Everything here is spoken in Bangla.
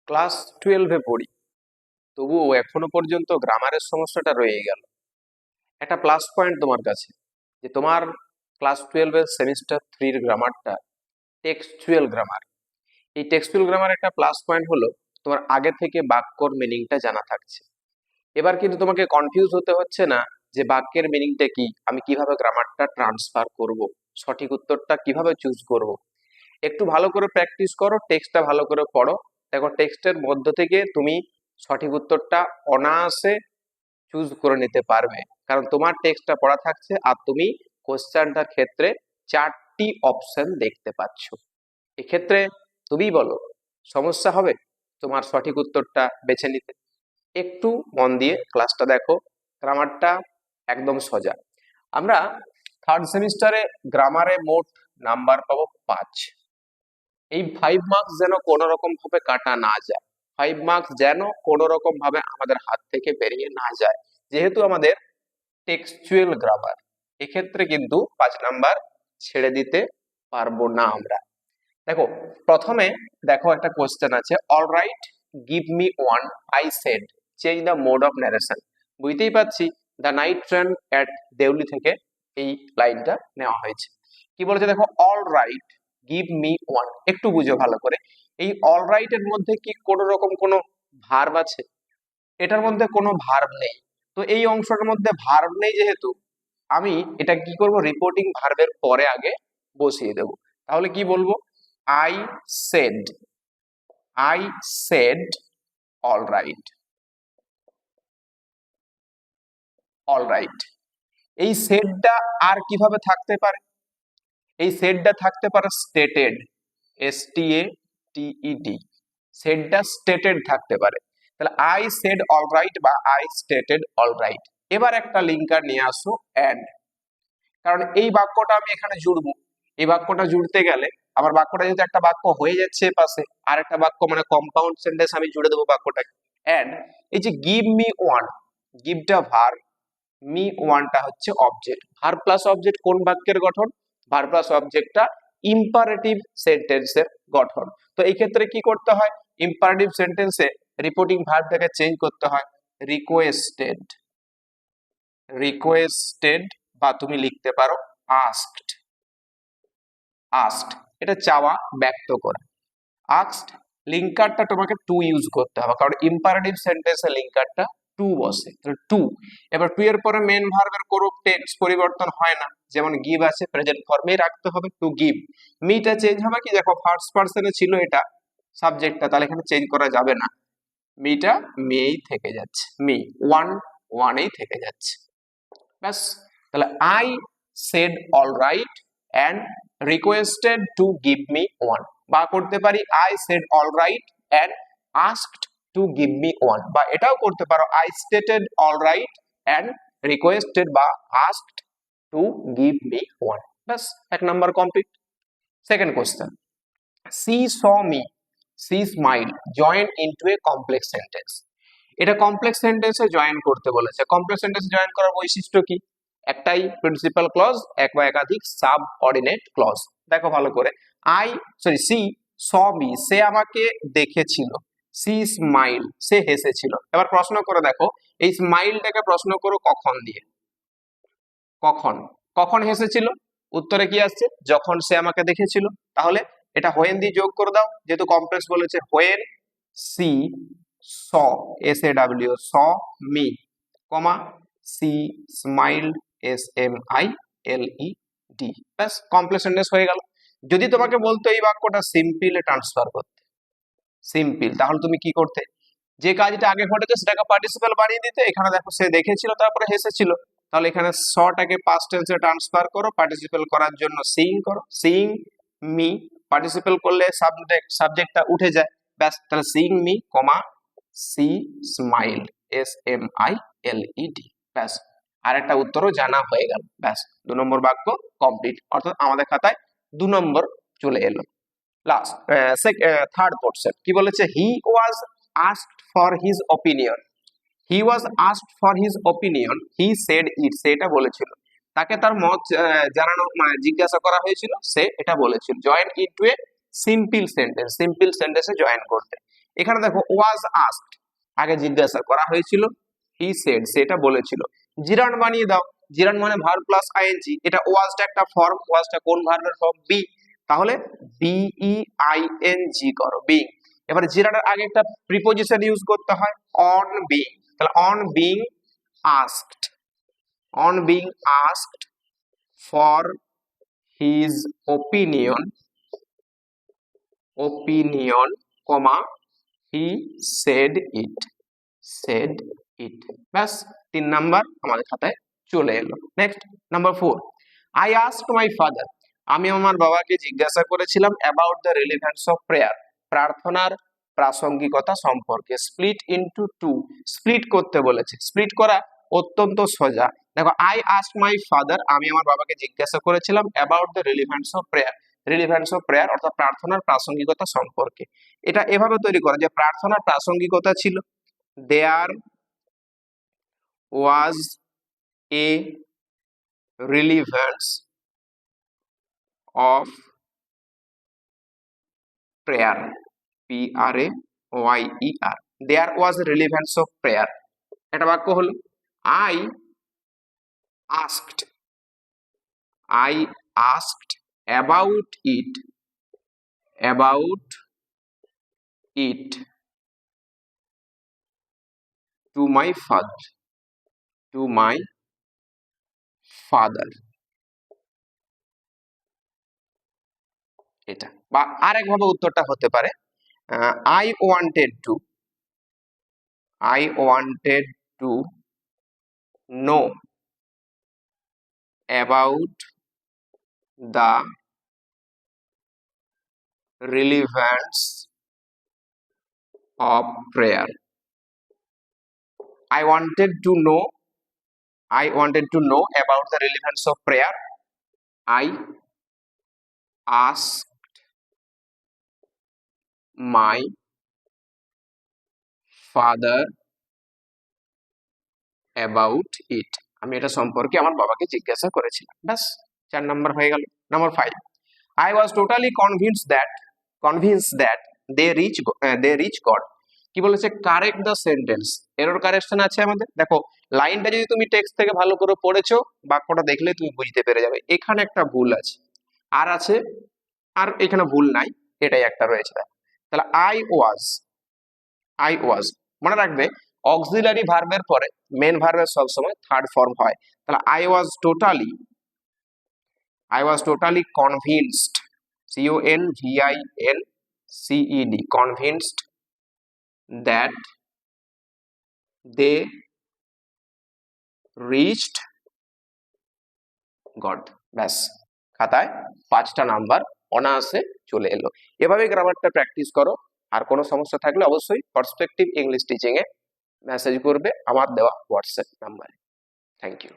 ক্লাস 12-এ পড়ি, তবুও এখনো পর্যন্ত গ্রামারের সমস্যাটা রয়ে গেল। একটা প্লাস পয়েন্ট তোমার কাছে, যে তোমার ক্লাস 12-এর সেমিস্টার 3-র গ্রামারটা টেক্সচুয়াল গ্রামার। এই টেক্সচুয়াল গ্রামার একটা প্লাস পয়েন্ট হলো তোমার আগে থেকে বাক্যর মিনিংটা জানা থাকছে। এবার কিন্তু তোমাকে কনফিউজ হতে হচ্ছে না যে বাক্যের মিনিংটা কি, আমি কিভাবে গ্রামারটা ট্রান্সফার করব, সঠিক উত্তরটা কিভাবে চুজ করব। একটু ভালো করে প্র্যাকটিস করো, টেক্সটটা ভালো করে পড়ো। দেখো টেক্সটের মধ্য থেকে তুমি সঠিক উত্তরটা অনায়াসে চুজ করে নিতে পারবে, কারণ তোমার টেক্সটটা পড়া থাকছে আর তুমি কোশ্চেনটার ক্ষেত্রে 4টি অপশন দেখতে পাচ্ছ। এক্ষেত্রে তুমি বলো সমস্যা হবে তোমার সঠিক উত্তরটা বেছে নিতে? একটু মন দিয়ে ক্লাসটা দেখো, গ্রামারটা একদম সোজা। আমরা থার্ড সেমিস্টারে গ্রামারে মোট নাম্বার পাবো 5। এই 5 মার্কস যেন কোনো রকম ভাবে কাটা না যায়, 5 মার্কস যেন কোনো রকম ভাবে আমাদের হাত থেকে বেরিয়ে না যায়, যেহেতু আমাদের টেক্সচুয়াল গ্রামার। এক্ষেত্রে কিন্তু 5 নাম্বার ছেড়ে দিতে পারবো না আমরা। দেখো প্রথমে দেখো একটা কোশ্চেন আছে, all write give me one, I said change the mode of narration. বুঝতেই পারছি দ্য নাইট ট্রেন এট দেউলি থেকে এই লাইনটা নেওয়া হয়েছে। কি বলেছে দেখো, all write give me one. একটু বুঝো ভালো করে, এই অল রাইট এর মধ্যে কি কোনো রকম কোনো ভার্ব আছে? এটার মধ্যে কোনো ভার্ব নেই। তো এই অংশটার মধ্যে ভার্ব নেই যেহেতু, আমি এটা কি করব, রিপোর্টিং ভার্বের পরে আগে বসিয়ে দেব। তাহলে কি বলবো, I said, I said all right, all right. এই সেডটা আর কিভাবে থাকতে পারে? এই সেডটা থাকতে পারে স্টেটেড, STATED, সেডটা স্টেটেড থাকতে পারে। তাহলে আই সেড অল রাইট বা আই স্টেটেড অল রাইট। এবার একটা লিঙ্কার নিয়ে আসো, অ্যাড। কারণ এই বাক্যটা আমি এখানে জুড়বো, এই বাক্যটা জুড়তে গেলে আমার বাক্যটা যেহেতু একটা বাক্য হয়ে যাচ্ছে পাশে আর একটা বাক্য মানে কম্পাউন্ড সেন্টেন্স আমি জুড়ে দেবো বাক্যটাকে। এন্ড এই যে গিভ মি ওয়ান, গিভটা ভার্ব, মি ওয়ানটা হচ্ছে অবজেক্ট। ভার্ব প্লাস অবজেক্ট কোন বাক্যের গঠন? ভার্ব প্লাস অবজেক্টটা ইম্পারেটিভ সেন্টেন্সের গঠন। তো এই ক্ষেত্রে কি করতে হয়, ইম্পারেটিভ সেন্টেন্সে রিপোর্টিং ভার্বটাকে চেঞ্জ করতে হয়, রিকোয়েস্টেড, রিকোয়েস্টেড, বা তুমি লিখতে পারো আস্কড, আস্কড এটা চাওয়া ব্যক্ত করা। আস্কড লিঙ্কারটা তোমাকে টু ইউজ করতে হবে, কারণ ইম্পারেটিভ সেন্টেন্সে লিঙ্কারটা টু বসে, টু। এবার টু এর পরে মেন ভার্বের কোনো টেন্স পরিবর্তন হয় না, যেমন গিভ আছে প্রেজেন্ট ফর্মেই রাখতে হবে, টু গিভ। মিটা চেঞ্জ হবে কি, দেখো ফার্স্ট পার্সনে ছিল এটা সাবজেক্টটা, তাহলে এখানে চেঞ্জ করা যাবে না, মিটা মেই থেকে যাচ্ছে, মি ওয়ান ওয়ানেই থেকে যাচ্ছে, ব্যাস। তাহলে I said all right and requested to give me one, বা করতে পারি I said all right and asked to give me one, বা এটাও করতে পারো I stated all right and requested বা asked to give me one, ব্যাস। 1 number complete. Second question, she saw me, she smile join into a complex sentence. এটা কমপ্লেক্স সেন্টেন্সে জয়েন করতে বলেছে। কমপ্লেক্স সেন্টেন্সে জয়েন করার বৈশিষ্ট্য কি? একটাই প্রিন্সিপাল ক্লজ, এক বা একাধিক সাবঅর্ডিনেট ক্লজ। দেখো ভালো করে, সি স মি, সে আমাকে দেখেছিল, সি স্মাইল সে হেসেছিল। এবার প্রশ্ন করে দেখো, এই স্মাইলটাকে প্রশ্ন করো কখন দিয়ে, কখন, কখন হেসেছিল? উত্তরে কি আসছে, যখন সে আমাকে দেখেছিল। তাহলে এটা হোয়েন দিয়ে যোগ করে দাও, যেহেতু কমপ্লেক্স বলেছে, when she saw, SAW saw me, comma she smiled SMILED, ব্যাস কমপ্লেক্স সেন্টেন্স হয়ে গেল। যদি তোমাকে বলতো এই বাক্যটা সিম্পলে ট্রান্সফার করতে, সিম্পল, তাহলে তুমি কি করতে, যে কাজটা আগে ঘটেছে সেটাকে পার্টিসিপাল বানিয়ে দিতে। এখানে দেখো সে দেখেছিল তারপরে হেসেছিল, তাহলে এখানে সটাকে পাস্ট টেন্সে ট্রান্সফার করো, পার্টিসিপাল করার জন্য সিইং করো, সিইং মি, পার্টিসিপাল করলে সাবজেক্টটা উঠে যায়, ব্যাস। তাহলে seeing me comma she smiled SMILED, ব্যাস। আর একটা উত্তরও জানা হয়ে গেল, ব্যাস। 2 নম্বর বাক্য কমপ্লিট, অর্থাৎ আমাদের খাতায় 2 নম্বর চলে এলো। লাস্ট থার্ড পোর্শন কি বলেছে, হি ওয়াজ asked for his opinion, he was asked for his opinion, he said it, সে এটা বলেছিল, তাকে তার মত জানানো মানে জিজ্ঞাসা করা হয়েছিল, সে এটা বলেছিল। Join into a simple sentence, simple সেন্টেন্সে জয়েন করতে। এখানে দেখো ওয়াজ আস্কড, আগে জিজ্ঞাসা করা হয়েছিল, হি সেড, সেটা বলেছিল। জিরান্ড বানিয়ে দাও, জিরান্ড মানে ভার্ব প্লাস আইএনজি, এটা ওয়াজটা একটা ফর্ম, ওয়াজটা কোন ভার্বের ফর্ম? বি, তাহলে বিইআইএনজি করো, বিং। এবারে জিরান্ডের আগে একটা প্রিপোজিশন ইউজ করতে হয়, অন বিং, তাহলে on being asked, on being asked for his opinion, opinion, comma, he said it, said it. ব্যাস 3 নাম্বার আমাদের খাতায় চলে এলো। Next number 4, I asked my father, আমি আমার বাবাকে জিজ্ঞাসা করেছিলাম about the relevance of prayer, প্রার্থনার প্রাসঙ্গিকতা সম্পর্কে। স্প্লিট ইনটু টু, স্প্লিট করতে বলেছে, স্প্লিট করা অত্যন্ত সোজা। দেখো আই আস্কড মাই ফাদার, আমি আমার বাবাকে জিজ্ঞাসা করেছিলাম about the relevance of prayer, relevance of prayer অর্থাৎ প্রার্থনার প্রাসঙ্গিকতা সম্পর্কে। এটা এভাবে তৈরি করা যে প্রার্থনার প্রাসঙ্গিকতা ছিল, দেয়ার was a relevance of prayer, prayer, there was a relevance of prayer। এটা বাক্য হলো I asked, I asked about it, about it to my father, to my father। এটা বা আরেকভাবে উত্তরটা হতে পারে I wanted to, I wanted to know about the relevance of prayer। I wanted to know, I wanted to know about the relevance of prayer। I asked my father about it। আমি এটা সম্পর্কে আমার বাবাকে জিজ্ঞাসা করেছিলাম। ব্যাস 4 নাম্বার হয়ে গেল। Number 5, I was totally convinced that they reach God। কি বলেছে? Correct the sentence, error correction আছে আমাদের। দেখো লাইনটা যদি তুমি টেক্সট থেকে ভালো করে পড়েছো, বাক্যটা দেখলে তুমি বুঝতে পেরে যাবে এখানে একটা ভুল আছে, আর আছে, আর এখানে ভুল নাই, এটাই একটা রয়েছে। তাহলে আই ওয়াজ, মনে রাখবে অক্সিলারি ভার্বের পরে মেন ভার্বের সবসময় থার্ড ফর্ম হয়। তাহলে I was totally convinced, CONVINCED, convinced that they reached God। ব্যাস খাতায় 5টা নাম্বার অনায়াসে চলে এলো। এভাবে গ্রামারটা প্র্যাকটিস করো। আর কোনো সমস্যা থাকলে অবশ্যই পার্সপেক্টিভ ইংলিশ টিচিং এ মেসেজ করবে আমার দেওয়া হোয়াটসঅ্যাপ নাম্বারে। Thank you.